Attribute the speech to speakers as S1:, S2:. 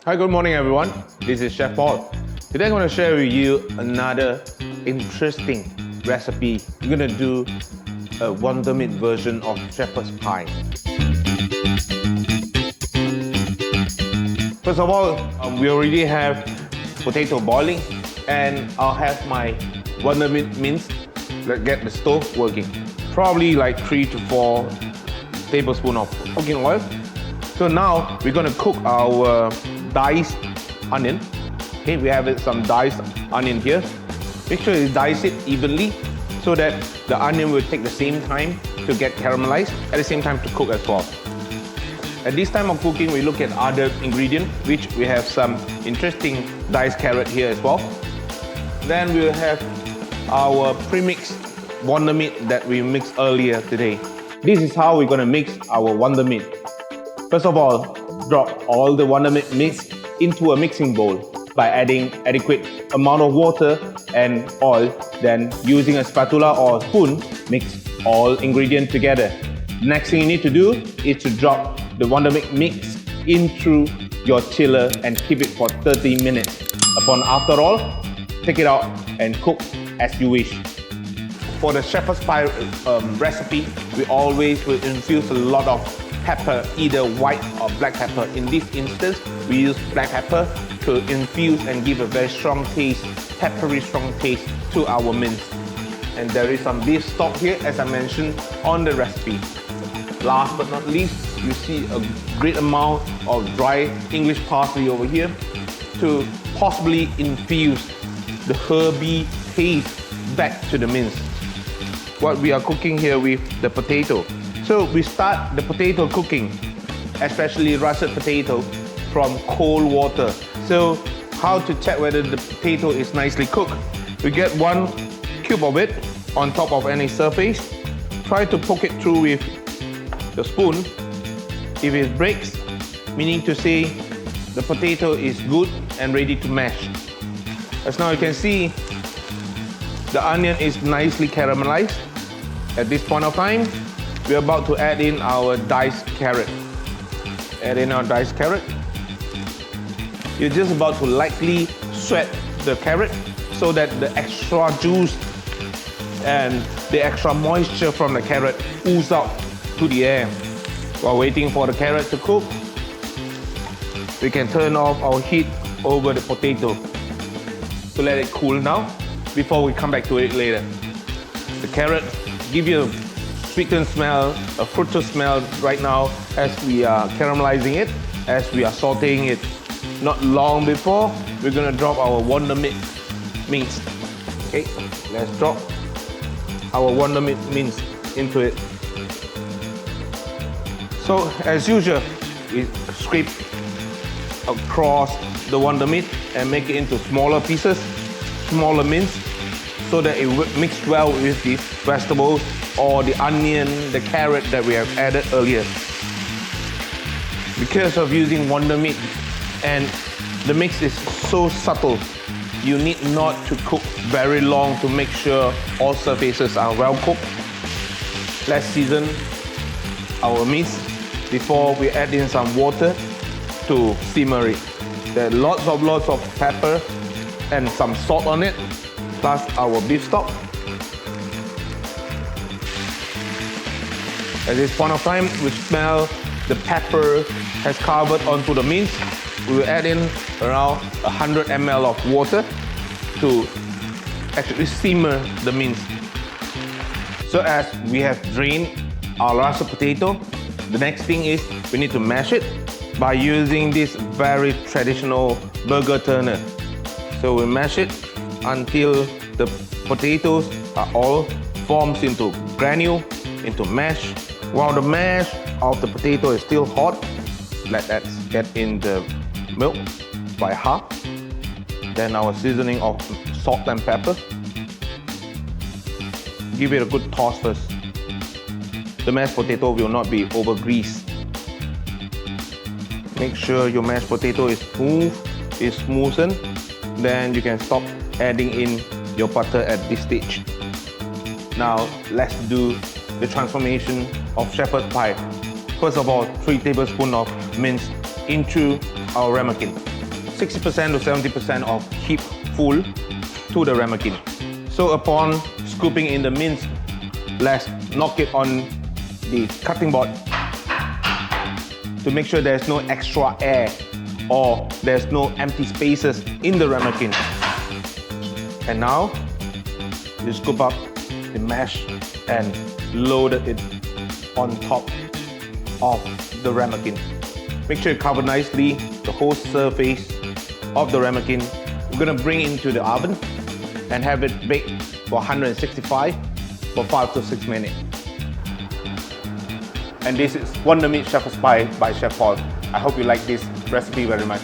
S1: Hi, good morning everyone. This is Chef Paul. Today I'm going to share with you another interesting recipe. We're going to do a wonder meat version of shepherd's pie. First of all, we already have potato boiling and I'll have my wonder meat minced. Let's get the stove working. Probably like 3 to 4 tablespoons of cooking oil. So now we're going to cook our diced onion. Okay, we have some diced onion here. Make sure you dice it evenly so that the onion will take the same time to get caramelized, at the same time to cook as well. At this time of cooking, we look at other ingredients, which we have some interesting diced carrot here as well. Then we'll have our pre-mixed wonder meat that we mixed earlier today. This is how we're going to mix our wonder meat. First of all, drop all the wonder meat mix into a mixing bowl by adding adequate amount of water and oil. Then using a spatula or a spoon, mix all ingredients together. The next thing you need to do is to drop the wonder meat mix into your chiller and keep it for 30 minutes. After all, take it out and cook as you wish. For the shepherd's pie recipe, we always will infuse a lot of pepper, either white or black pepper. In this instance, we use black pepper to infuse and give a very strong taste, peppery strong taste to our mince. And there is some beef stock here, as I mentioned on the recipe. Last but not least, you see a great amount of dry English parsley over here to possibly infuse the herby taste back to the mince. What we are cooking here with the potato. So we start the potato cooking, especially russet potato, from cold water. So how to check whether the potato is nicely cooked? We get 1 cube of it on top of any surface. Try to poke it through with the spoon. If it breaks, meaning to say the potato is good and ready to mash. As now you can see, the onion is nicely caramelized. At this point of time, we're about to add in our diced carrot. Add in our diced carrot. You're just about to lightly sweat the carrot so that the extra juice and the extra moisture from the carrot ooze out to the air. While waiting for the carrot to cook, we can turn off our heat over the potato to let it cool down before we come back to it later. The carrot gives you a sweetened smell, a fruity smell right now as we are caramelizing it, as we are sauteing it. Not long before, we're going to drop our wonder meat minced. Okay, let's drop our wonder meat minced into it. So as usual, we scrape across the wonder meat and make it into smaller pieces, smaller mince, so that it will mix well with the vegetables or the onion, the carrot that we have added earlier. Because of using wonder meat and the mix is so subtle, you need not to cook very long to make sure all surfaces are well cooked. Let's season our meat before we add in some water to simmer it. There are lots of pepper and some salt on it, plus our beef stock. At this point of time, we smell the pepper has covered onto the mince. We will add in around 100 ml of water to actually simmer the mince. So as we have drained our russet potato, the next thing is we need to mash it by using this very traditional burger turner. So we mash it until the potatoes are all formed into granule, into mash. While the mash of the potato is still hot, let that get in the milk by half. Then our seasoning of salt and pepper. Give it a good toss first. The mashed potato will not be over greased. Make sure your mashed potato is smooth, is smoothened. Then you can stop adding in your butter at this stage. Now let's do the transformation of shepherd's pie. First of all, 3 tablespoons of mince into our ramekin. 60% to 70% of heat full to the ramekin. So upon scooping in the mince, let's knock it on the cutting board to make sure there's no extra air or there's no empty spaces in the ramekin. And now you scoop up the mash and load it on top of the ramekin. Make sure you cover nicely the whole surface of the ramekin. We're gonna bring it into the oven and have it baked for 165 for 5 to 6 minutes. And this is Wonder Meat Shepherd's Pie by Chef Paul. I hope you like this recipe very much.